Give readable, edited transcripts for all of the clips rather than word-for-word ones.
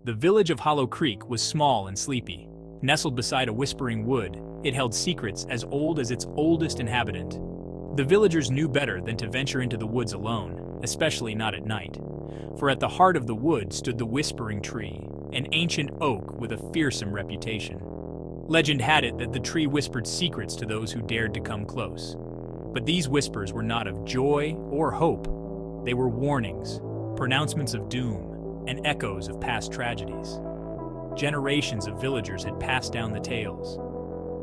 The village of Hollow Creek was small and sleepy. Nestled beside a whispering wood, it held secrets as old as its oldest inhabitant. The villagers knew better than to venture into the woods alone, especially not at night. For at the heart of the wood stood the Whispering Tree, an ancient oak with a fearsome reputation. Legend had it that the tree whispered secrets to those who dared to come close. But these whispers were not of joy or hope. They were warnings, pronouncements of doom, and echoes of past tragedies. Generations of villagers had passed down the tales.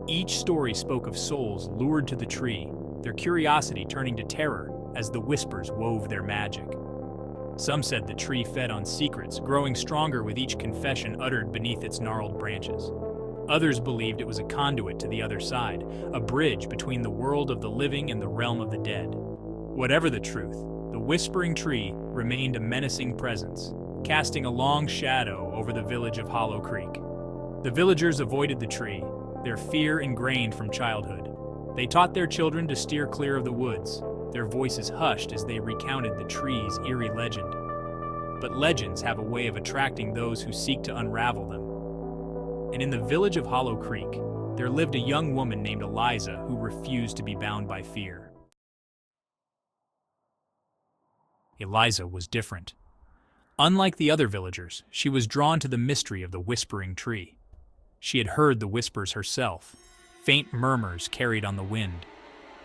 Each story spoke of souls lured to the tree, their curiosity turning to terror as the whispers wove their magic. Some said the tree fed on secrets, growing stronger with each confession uttered beneath its gnarled branches. Others believed it was a conduit to the other side, a bridge between the world of the living and the realm of the dead. Whatever the truth, the Whispering Tree remained a menacing presence, casting a long shadow over the village of Hollow Creek. The villagers avoided the tree, their fear ingrained from childhood. They taught their children to steer clear of the woods, their voices hushed as they recounted the tree's eerie legend. But legends have a way of attracting those who seek to unravel them. And in the village of Hollow Creek, there lived a young woman named Eliza who refused to be bound by fear. Eliza was different. Unlike the other villagers, she was drawn to the mystery of the Whispering Tree. She had heard the whispers herself, faint murmurs carried on the wind.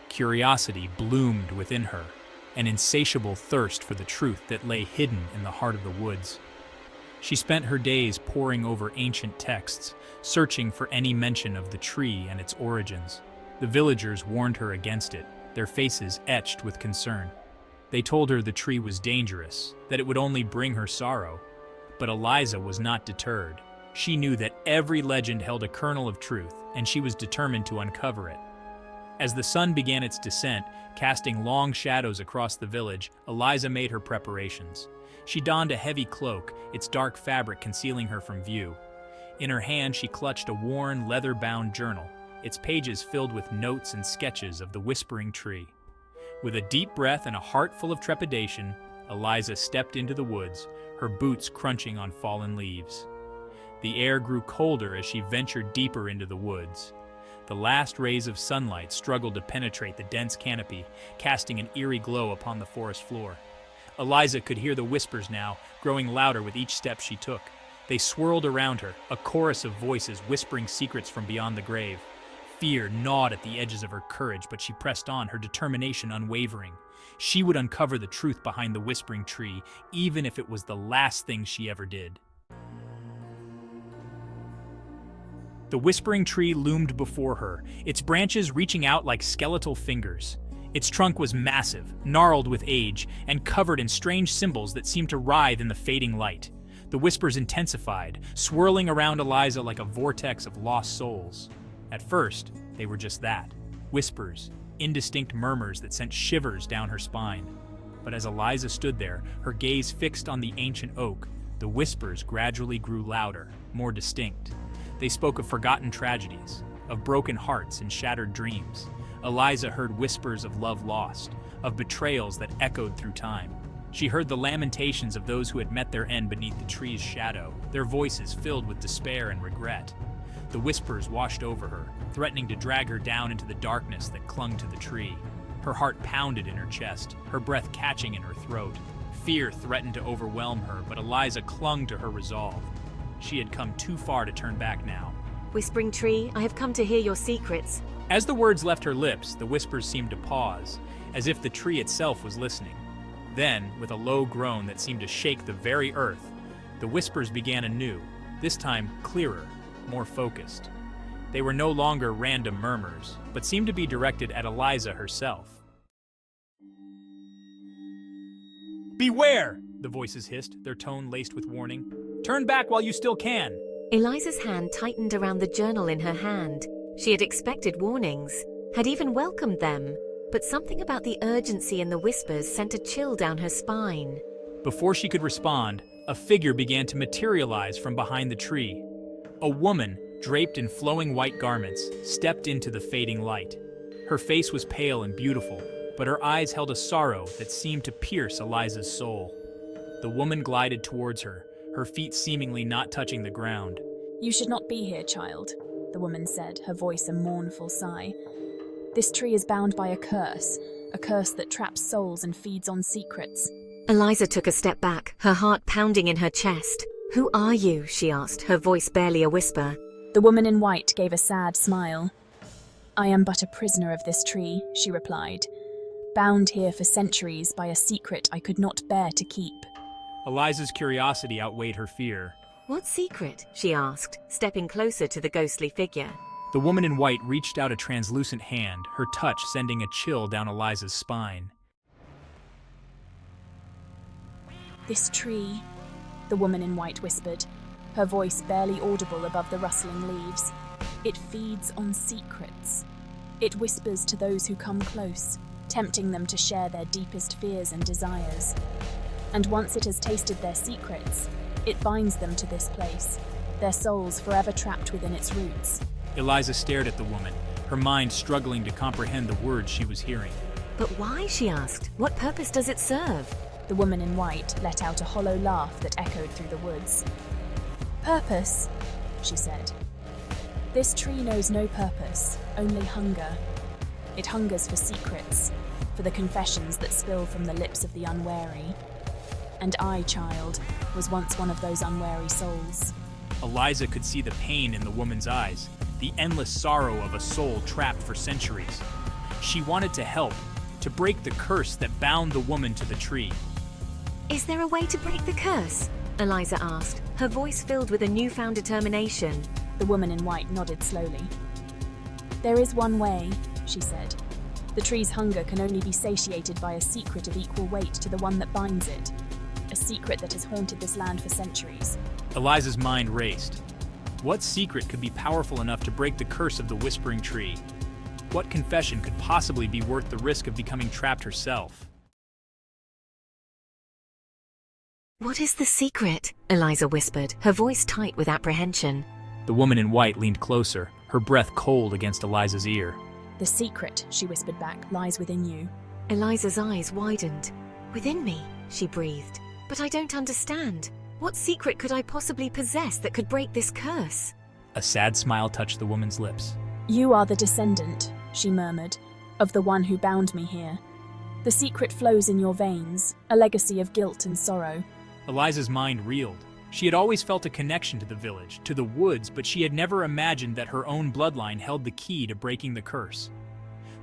Curiosity bloomed within her, an insatiable thirst for the truth that lay hidden in the heart of the woods. She spent her days poring over ancient texts, searching for any mention of the tree and its origins. The villagers warned her against it, their faces etched with concern. They told her the tree was dangerous, that it would only bring her sorrow. But Eliza was not deterred. She knew that every legend held a kernel of truth, and she was determined to uncover it. As the sun began its descent, casting long shadows across the village, Eliza made her preparations. She donned a heavy cloak, its dark fabric concealing her from view. In her hand, she clutched a worn, leather-bound journal, its pages filled with notes and sketches of the Whispering Tree. With a deep breath and a heart full of trepidation, Eliza stepped into the woods, her boots crunching on fallen leaves. The air grew colder as she ventured deeper into the woods. The last rays of sunlight struggled to penetrate the dense canopy, casting an eerie glow upon the forest floor. Eliza could hear the whispers now, growing louder with each step she took. They swirled around her, a chorus of voices whispering secrets from beyond the grave. Fear gnawed at the edges of her courage, but she pressed on, her determination unwavering. She would uncover the truth behind the Whispering Tree, even if it was the last thing she ever did. The Whispering Tree loomed before her, its branches reaching out like skeletal fingers. Its trunk was massive, gnarled with age, and covered in strange symbols that seemed to writhe in the fading light. The whispers intensified, swirling around Eliza like a vortex of lost souls. At first, they were just that, whispers, indistinct murmurs that sent shivers down her spine. But as Eliza stood there, her gaze fixed on the ancient oak, the whispers gradually grew louder, more distinct. They spoke of forgotten tragedies, of broken hearts and shattered dreams. Eliza heard whispers of love lost, of betrayals that echoed through time. She heard the lamentations of those who had met their end beneath the tree's shadow, their voices filled with despair and regret. The whispers washed over her, threatening to drag her down into the darkness that clung to the tree. Her heart pounded in her chest, her breath catching in her throat. Fear threatened to overwhelm her, but Eliza clung to her resolve. She had come too far to turn back now. Whispering Tree, I have come to hear your secrets. As the words left her lips, the whispers seemed to pause, as if the tree itself was listening. Then, with a low groan that seemed to shake the very earth, the whispers began anew, this time clearer, more focused. They were no longer random murmurs, but seemed to be directed at Eliza herself. "Beware!" the voices hissed, their tone laced with warning. "Turn back while you still can!" Eliza's hand tightened around the journal in her hand. She had expected warnings, had even welcomed them, but something about the urgency in the whispers sent a chill down her spine. Before she could respond, a figure began to materialize from behind the tree. A woman, draped in flowing white garments, stepped into the fading light. Her face was pale and beautiful, but her eyes held a sorrow that seemed to pierce Eliza's soul. The woman glided towards her, her feet seemingly not touching the ground. "You should not be here, child," the woman said, her voice a mournful sigh. "This tree is bound by a curse that traps souls and feeds on secrets." Eliza took a step back, her heart pounding in her chest. "Who are you?" she asked, her voice barely a whisper. The woman in white gave a sad smile. "I am but a prisoner of this tree," she replied, "bound here for centuries by a secret I could not bear to keep." Eliza's curiosity outweighed her fear. "What secret?" she asked, stepping closer to the ghostly figure. The woman in white reached out a translucent hand, her touch sending a chill down Eliza's spine. "This tree," the woman in white whispered, her voice barely audible above the rustling leaves. "It feeds on secrets. It whispers to those who come close, tempting them to share their deepest fears and desires. And once it has tasted their secrets, it binds them to this place, their souls forever trapped within its roots." Eliza stared at the woman, her mind struggling to comprehend the words she was hearing. "But why?" she asked. "What purpose does it serve?" The woman in white let out a hollow laugh that echoed through the woods. "Purpose," she said. "This tree knows no purpose, only hunger. It hungers for secrets, for the confessions that spill from the lips of the unwary. And I, child, was once one of those unwary souls." Eliza could see the pain in the woman's eyes, the endless sorrow of a soul trapped for centuries. She wanted to help, to break the curse that bound the woman to the tree. "Is there a way to break the curse?" Eliza asked, her voice filled with a newfound determination. The woman in white nodded slowly. "There is one way," she said. "The tree's hunger can only be satiated by a secret of equal weight to the one that binds it. A secret that has haunted this land for centuries." Eliza's mind raced. What secret could be powerful enough to break the curse of the Whispering Tree? What confession could possibly be worth the risk of becoming trapped herself? "What is the secret?" Eliza whispered, her voice tight with apprehension. The woman in white leaned closer, her breath cold against Eliza's ear. "The secret," she whispered back, "lies within you." Eliza's eyes widened. "Within me," she breathed. "But I don't understand. What secret could I possibly possess that could break this curse?" A sad smile touched the woman's lips. "You are the descendant," she murmured, "of the one who bound me here. The secret flows in your veins, a legacy of guilt and sorrow." Eliza's mind reeled. She had always felt a connection to the village, to the woods, but she had never imagined that her own bloodline held the key to breaking the curse.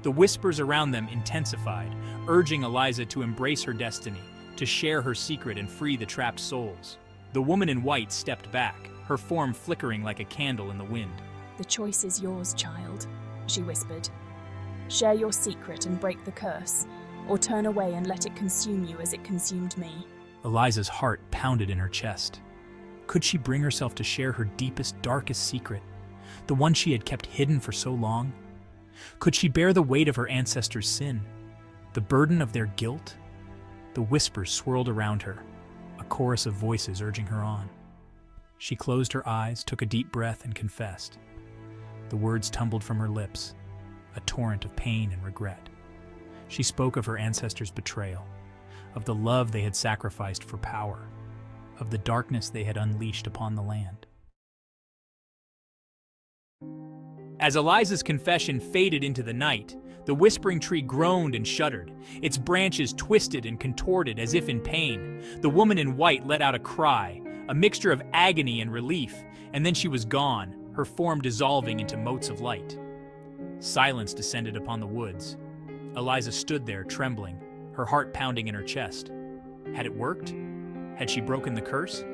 The whispers around them intensified, urging Eliza to embrace her destiny, to share her secret and free the trapped souls. The woman in white stepped back, her form flickering like a candle in the wind. "The choice is yours, child," she whispered. "Share your secret and break the curse, or turn away and let it consume you as it consumed me." Eliza's heart pounded in her chest. Could she bring herself to share her deepest, darkest secret, the one she had kept hidden for so long? Could she bear the weight of her ancestors' sin, the burden of their guilt? The whispers swirled around her, a chorus of voices urging her on. She closed her eyes, took a deep breath, and confessed. The words tumbled from her lips, a torrent of pain and regret. She spoke of her ancestors' betrayal, of the love they had sacrificed for power, of the darkness they had unleashed upon the land. As Eliza's confession faded into the night, the Whispering Tree groaned and shuddered, its branches twisted and contorted as if in pain. The woman in white let out a cry, a mixture of agony and relief, and then she was gone, her form dissolving into motes of light. Silence descended upon the woods. Eliza stood there, trembling, her heart pounding in her chest. Had it worked? Had she broken the curse?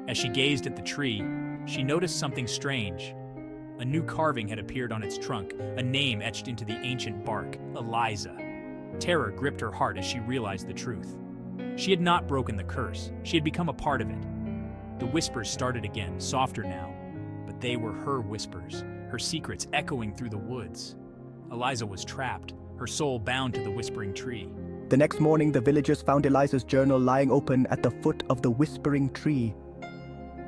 As she gazed at the tree, she noticed something strange. A new carving had appeared on its trunk, a name etched into the ancient bark, Eliza. Terror gripped her heart as she realized the truth. She had not broken the curse, she had become a part of it. The whispers started again, softer now, but they were her whispers, her secrets echoing through the woods. Eliza was trapped, her soul bound to the Whispering Tree. The next morning, the villagers found Eliza's journal lying open at the foot of the Whispering Tree.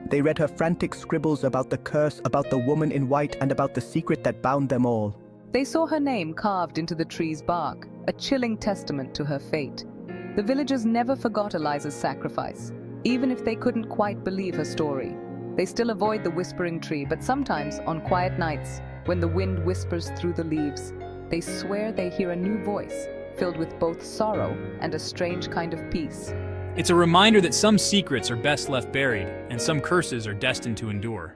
They read her frantic scribbles about the curse, about the woman in white, and about the secret that bound them all. They saw her name carved into the tree's bark, a chilling testament to her fate. The villagers never forgot Eliza's sacrifice. Even if they couldn't quite believe her story, they still avoid the whispering tree, but sometimes, on quiet nights, when the wind whispers through the leaves, they swear they hear a new voice, filled with both sorrow and a strange kind of peace. It's a reminder that some secrets are best left buried, and some curses are destined to endure.